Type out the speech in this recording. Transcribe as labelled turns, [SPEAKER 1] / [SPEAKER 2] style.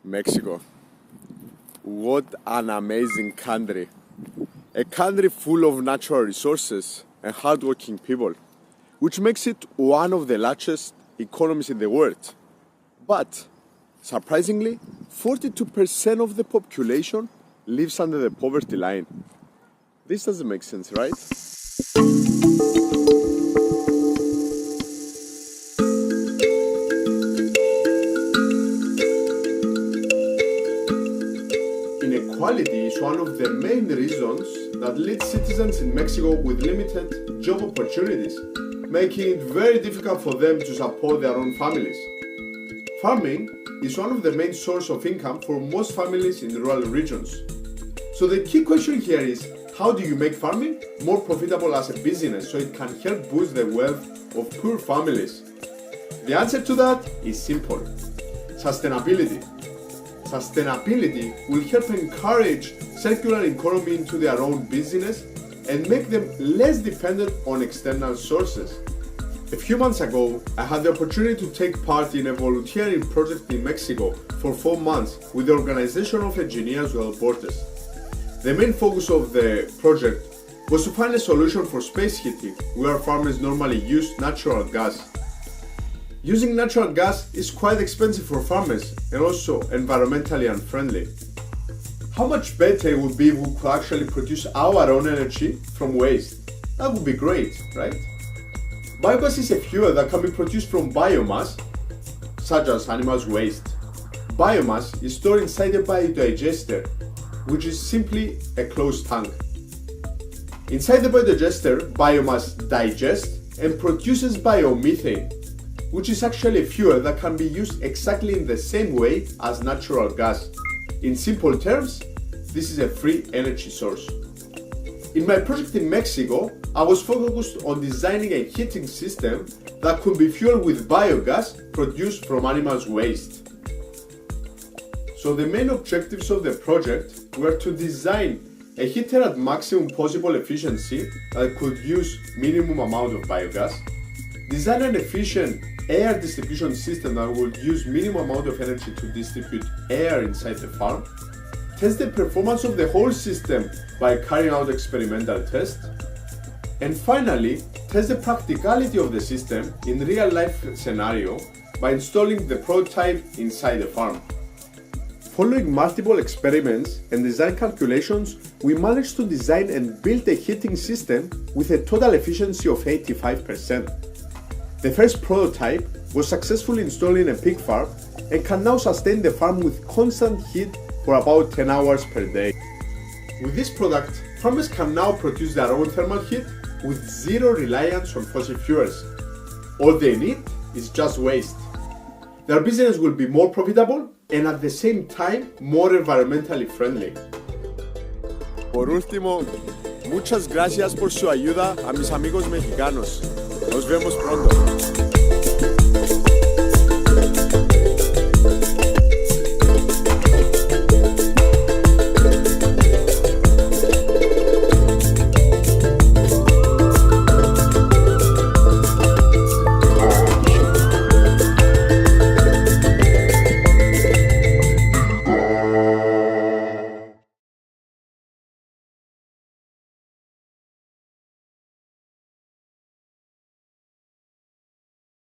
[SPEAKER 1] Mexico. What an amazing country. A country full of natural resources and hardworking people, which makes it one of the largest economies in the world. But, surprisingly, 42% of the population lives under the poverty line. This doesn't make sense, right? Inequality is one of the main reasons that leads citizens in Mexico with limited job opportunities, making it very difficult for them to support their own families. Farming is one of the main sources of income for most families in rural regions. So the key question here is, how do you make farming more profitable as a business so it can help boost the wealth of poor families? The answer to that is simple: sustainability. Sustainability will help encourage circular economy into their own business and make them less dependent on external sources. A few months ago, I had the opportunity to take part in a volunteering project in Mexico for 4 months with the Organization of Engineers Without Borders. The main focus of the project was to find a solution for space heating, where farmers normally use natural gas. Using natural gas is quite expensive for farmers and also environmentally unfriendly. How much better it would be if we could actually produce our own energy from waste? That would be great, right? Biogas is a fuel that can be produced from biomass, such as animals' waste. Biomass is stored inside a biodigester, which is simply a closed tank. Inside the biodigester, biomass digests and produces biomethane, which is actually a fuel that can be used exactly in the same way as natural gas. In simple terms, this is a free energy source. In my project in Mexico, I was focused on designing a heating system that could be fueled with biogas produced from animals' waste. So the main objectives of the project were to design a heater at maximum possible efficiency that could use minimum amount of biogas, design an efficient air distribution system that would use minimum amount of energy to distribute air inside the farm, test the performance of the whole system by carrying out experimental tests, and finally, test the practicality of the system in real-life scenario by installing the prototype inside the farm. Following multiple experiments and design calculations, we managed to design and build a heating system with a total efficiency of 85%. The first prototype was successfully installed in a pig farm and can now sustain the farm with constant heat for about 10 hours per day. With this product, farmers can now produce their own thermal heat with zero reliance on fossil fuels. All they need is just waste. Their business will be more profitable and at the same time more environmentally friendly. Por último, muchas gracias por su ayuda a mis amigos mexicanos. Nos vemos pronto.